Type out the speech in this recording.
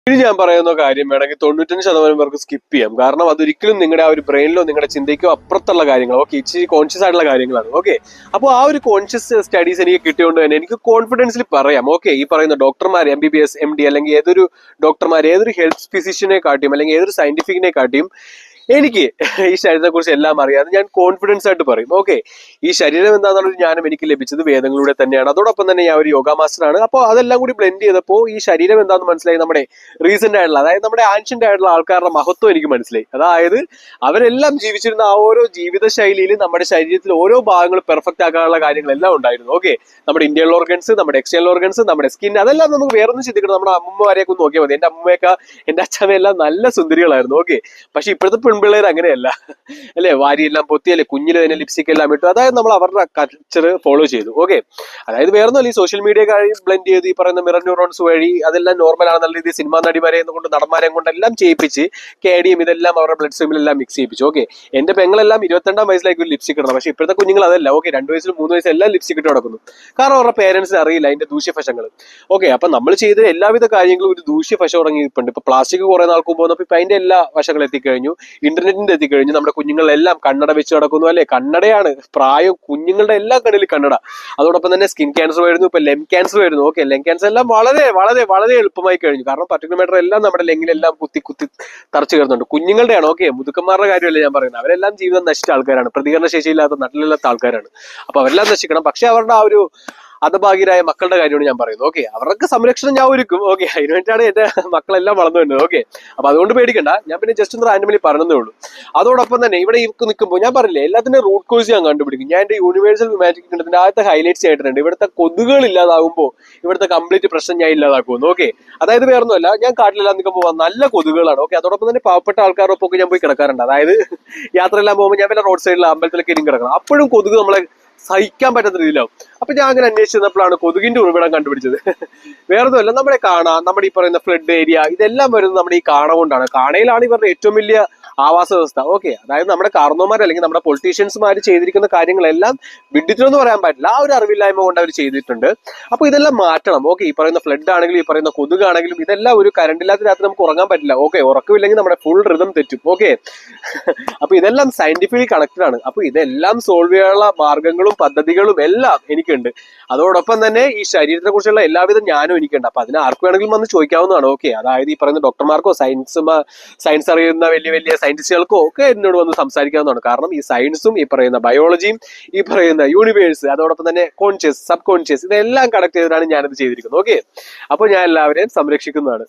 ഇനി ഞാൻ പറയുന്ന കാര്യം വേണമെങ്കിൽ 95% പേർക്ക് സ്കിപ്പ് ചെയ്യാം. കാരണം അതൊരിക്കലും നിങ്ങളുടെ ആ ഒരു ബ്രെയിനിലോ നിങ്ങളുടെ ചിന്തയ്ക്കോ അപ്പുറത്തുള്ള കാര്യങ്ങൾ. ഓക്കെ, ഇച്ചിരി കോൺഷ്യസ് ആയിട്ടുള്ള കാര്യങ്ങളാണ്. ഓക്കെ, അപ്പോൾ ആ ഒരു കോൺഷ്യസ് സ്റ്റഡീസ് എനിക്ക് കിട്ടിയോണ്ട് തന്നെ എനിക്ക് കോൺഫിഡൻസിൽ പറയാം. ഓക്കെ, ഈ പറയുന്ന ഡോക്ടർമാർ MBBS MD അല്ലെങ്കിൽ ഏതൊരു ഡോക്ടർമാർ ഏതൊരു ഹെൽത്ത് ഫിസിഷ്യനെ കാട്ടിയും അല്ലെങ്കിൽ ഏതൊരു സയന്റിഫിക്കിനെ കാട്ടിയും എനിക്ക് ഈ ശരീരത്തെ കുറിച്ച് എല്ലാം അറിയാതെ ഞാൻ കോൺഫിഡൻസ് ആയിട്ട് പറയും. ഓക്കെ, ഈ ശരീരം എന്താണെന്നുള്ള ജ്ഞാനം എനിക്ക് ലഭിച്ചത് വേദങ്ങളിലൂടെ തന്നെയാണ്. അതോടൊപ്പം തന്നെ ഞാൻ ഒരു യോഗ മാസ്റ്റർ ആണ്. അപ്പോൾ അതെല്ലാം കൂടി ബ്ലെൻഡ് ചെയ്തപ്പോൾ ഈ ശരീരം എന്താണെന്ന് മനസ്സിലായി. നമ്മുടെ റീസെന്റ് ആയിട്ടുള്ള, അതായത് നമ്മുടെ ആൻഷ്യന്റ് ആയിട്ടുള്ള ആൾക്കാരുടെ മഹത്വം എനിക്ക് മനസ്സിലായി. അതായത് അവരെല്ലാം ജീവിച്ചിരുന്ന ആ ഓരോ ജീവിത ശൈലിയിൽ നമ്മുടെ ശരീരത്തിൽ ഓരോ ഭാഗങ്ങൾ പെർഫെക്റ്റ് ആക്കാനുള്ള കാര്യങ്ങളെല്ലാം ഉണ്ടായിരുന്നു. ഓക്കെ, നമ്മുടെ ഇന്റേണൽ ഓർഗൻസ്, നമ്മുടെ എക്സ്റ്റേണൽ ഓർഗൻസ്, നമ്മുടെ സ്കിൻ, അതെല്ലാം നമുക്ക് വേറെ ഒന്നും ചിന്തിക്കണം. നമ്മുടെ അമ്മമാരെയൊക്കെ ഒന്ന് നോക്കിയാൽ മതി. എന്റെ അമ്മയൊക്കെ എന്റെ അച്ഛനെല്ലാം നല്ല സുന്ദരികളായിരുന്നു. ഓക്കെ, പക്ഷെ ഇപ്പോഴത്തെ പെൺപിള്ളേർ അങ്ങനെയല്ല അല്ലെ, വാരിയെല്ലാം പൊത്തിയല്ലേ, കുഞ്ഞില് തന്നെ ലിപ്സ്റ്റിക് എല്ലാം ഇട്ടു. അതായത് നമ്മൾ അവരുടെ കൾച്ചർ ഫോളോ ചെയ്തു. ഓക്കെ, അതായത് വേറെ ഒന്നുമല്ല, ഈ സോഷ്യൽ മീഡിയ ബ്ലെൻഡ് ചെയ്ത് ഈ പറയുന്ന മിറർ ന്യൂറോൺസ് വഴി അതെല്ലാം നോർമൽ ആണെന്നുള്ള രീതിയിൽ സിനിമാ നടിമാരെ കൊണ്ട് നടന്മാരെ കൊണ്ട് എല്ലാം ചെയ്യിപ്പിച്ച് KDM ഇതെല്ലാം അവരുടെ ബ്ലഡ് സ്ട്രീമിലെല്ലാം മിക്സ് ചെയ്യിപ്പിച്ചു. ഓക്കെ, എന്റെ പെങ്ങളെല്ലാം 22ാം വയസ്സിലേക്ക് ഒരു ലിപ്സ്റ്റിക് ഇടണം. പക്ഷെ ഇപ്പോഴത്തെ കുഞ്ഞുങ്ങൾ അതല്ല. ഓക്കെ, 2 വയസ്സിലും 3 വയസ്സിലും എല്ലാം ലിപ്സ്റ്റിക് ഇട്ട് നടക്കുന്നു. കാരണം അവരുടെ പേരൻസിന് അറിയില്ല അതിന്റെ ദൂഷ്യവശങ്ങൾ. ഓക്കെ, അപ്പൊ നമ്മൾ ചെയ്ത എല്ലാവിധ കാര്യങ്ങളും ഒരു ദൂഷ്യവശം ഇറങ്ങിയിട്ടുണ്ട്. ഇപ്പൊ പ്ലാസ്റ്റിക് കുറെ നാൾക്ക് പോകുന്നപ്പോൾ ഇപ്പൊ അതിന്റെ എല്ലാ വശങ്ങളും എത്തിക്കഴിഞ്ഞു, ഇന്റർനെറ്റിന്റെ എത്തിക്കഴിഞ്ഞു. നമ്മുടെ കുഞ്ഞുങ്ങളെല്ലാം കണ്ണട വെച്ച് നടക്കുന്നു. അല്ലെ, കണ്ണടയാണ് പ്രായം, കുഞ്ഞുങ്ങളുടെ എല്ലാ കണ്ണിൽ കണ്ണട. അതോടൊപ്പം തന്നെ സ്കിൻ ക്യാൻസർ വരുന്നു, ഇപ്പൊ ലെം ക്യാൻസർ വരുന്നു. ഓക്കെ, ലെം ക്യാൻസർ എല്ലാം വളരെ വളരെ വളരെ എളുപ്പമായി കഴിഞ്ഞു. കാരണം പർട്ടിക്കുലർ എല്ലാം നമ്മുടെ ലെങ്ങിലെല്ലാം കുത്തി കുത്തി തറച്ചു കയറുന്നുണ്ട്. കുഞ്ഞുങ്ങളുടെയാണ്. ഓക്കെ, മുതുക്കന്മാരുടെ കാര്യമല്ല ഞാൻ പറയുന്നത്. അവരെല്ലാം ജീവിതം നശിച്ച ആൾക്കാരാണ്, പ്രതികരണ ശേഷിയില്ലാത്ത നട്ടിലില്ലാത്ത ആൾക്കാരാണ്. അപ്പൊ അവരെല്ലാം നശിക്കണം. പക്ഷെ അവരുടെ ആ ഒരു ഹതഭാഗ്യരായ മക്കളുടെ കാര്യമാണ് ഞാൻ പറയുന്നത്. ഓക്കെ, അവർക്ക് സംരക്ഷണം ഞാൻ ഒരുക്കും. ഓക്കെ, അതിനു വേണ്ടിയിട്ടാണ് എന്റെ മക്കളെല്ലാം വളർന്നു വരുന്നത്. ഓക്കെ, അപ്പൊ അതുകൊണ്ട് പേടിക്കണ്ട. ഞാൻ പിന്നെ ജസ്റ്റ് ഒന്ന് റാൻഡമലി പറഞ്ഞതേ ഉള്ളൂ. അതോടൊപ്പം തന്നെ ഇവിടെ നിൽക്കുമ്പോൾ ഞാൻ പറഞ്ഞില്ലേ, എല്ലാത്തിന്റെ റൂട്ട് കോഴ്സ് ഞാൻ കണ്ടുപിടിക്കും. ഞാൻ എന്റെ യൂണിവേഴ്സൽ മാജിക് കിട്ടുന്നതിന്റെ ആദ്യത്തെ ഹൈലൈറ്റ്സ് ആയിട്ടുണ്ട്. ഇവിടുത്തെ കൊതുകുകൾ ഇല്ലാതാകുമ്പോൾ ഇവിടുത്തെ കംപ്ലീറ്റ് പ്രശ്നം ഞാൻ ഇല്ലാതാക്കുമെന്ന്. ഓക്കെ, അതായത് വേറൊന്നുമല്ല, ഞാൻ കാട്ടിലെല്ലാം നിൽക്കുമ്പോൾ നല്ല കൊതുകുകളാണ്. ഓക്കെ, അതോടൊപ്പം തന്നെ പാവപ്പെട്ട ആൾക്കാരൊപ്പം ഒക്കെ ഞാൻ പോയി കിടക്കാറുണ്ട്. അതായത് യാത്രയെല്ലാം പോകുമ്പോൾ ഞാൻ വല്ല റോഡ് സൈഡിൽ അമ്പലത്തിലൊക്കെ ഇരിക്കും കിടക്കണം. അപ്പോഴും കൊതുക് നമ്മളെ സഹിക്കാൻ പറ്റാത്ത രീതിയിലാവും. അപ്പൊ ഞാൻ അങ്ങനെ അന്വേഷിച്ചപ്പോഴാണ് കൊതുകിന്റെ ഉറവിടം കണ്ടുപിടിച്ചത്. വേറൊന്നുമല്ല, നമ്മുടെ കാണ, നമ്മുടെ ഈ പറയുന്ന ഫ്ലഡ് ഏരിയ, ഇതെല്ലാം വരുന്നത് നമ്മുടെ ഈ കാണ കൊണ്ടാണ്. കാണയിലാണ് ഇവരുടെ ഏറ്റവും വലിയ ആവാസ വ്യവസ്ഥ. ഓക്കെ, അതായത് നമ്മുടെ കാർന്നോമാർ അല്ലെങ്കിൽ നമ്മുടെ പൊളിറ്റീഷ്യൻസ്മാർ ചെയ്തിരിക്കുന്ന കാര്യങ്ങളെല്ലാം വിഡിത്തമെന്ന് പറയാൻ പറ്റില്ല, ആ ഒരു അറിവില്ലായ്മ കൊണ്ട് അവർ ചെയ്തിട്ടുണ്ട്. അപ്പൊ ഇതെല്ലാം മാറ്റണം. ഓക്കെ, ഈ പറയുന്ന ഫ്ലഡ് ആണെങ്കിലും ഈ പറയുന്ന കൊതുകാണെങ്കിലും ഇതെല്ലാം ഒരു കറണ്ട് ഇല്ലാത്ത രാത്രി നമുക്ക് ഉറങ്ങാൻ പറ്റില്ല. ഓക്കെ, ഉറക്കമില്ലെങ്കിൽ നമ്മുടെ ഫുൾ റിതം തെറ്റും. ഓക്കെ, അപ്പൊ ഇതെല്ലാം സയന്റിഫിക്കലി കണക്റ്റഡ് ആണ്. അപ്പൊ ഇതെല്ലാം സോൾവ് ചെയ്യാനുള്ള മാർഗങ്ങളും പദ്ധതികളും എല്ലാം എനിക്കുണ്ട്. അതോടൊപ്പം തന്നെ ഈ ശരീരത്തെ കുറിച്ചുള്ള എല്ലാവിധ ജ്ഞാനവും എനിക്കുണ്ട്. അപ്പൊ അതിന് ആർക്ക് വേണമെങ്കിലും വന്ന് ചോദിക്കാവുന്നതാണ്. ഓക്കെ, അതായത് ഈ പറയുന്ന ഡോക്ടർമാർക്കോ സയൻസ് അറിയുന്ന വലിയ വലിയ സയന്റിസ്റ്റുകൾക്കോ ഒക്കെ എന്നോട് വന്ന് സംസാരിക്കാവുന്നതാണ്. കാരണം ഈ സയൻസും ഈ പറയുന്ന ബയോളജിയും ഈ പറയുന്ന യൂണിവേഴ്സ് അതോടൊപ്പം തന്നെ കോൺഷ്യസ് സബ് കോൺഷ്യസ് ഇതെല്ലാം കണക്ട് ചെയ്തിട്ടാണ് ഞാനിത് ചെയ്തിരിക്കുന്നത്. ഓക്കെ, അപ്പോൾ ഞാൻ എല്ലാവരെയും സംരക്ഷിക്കുന്നതാണ്.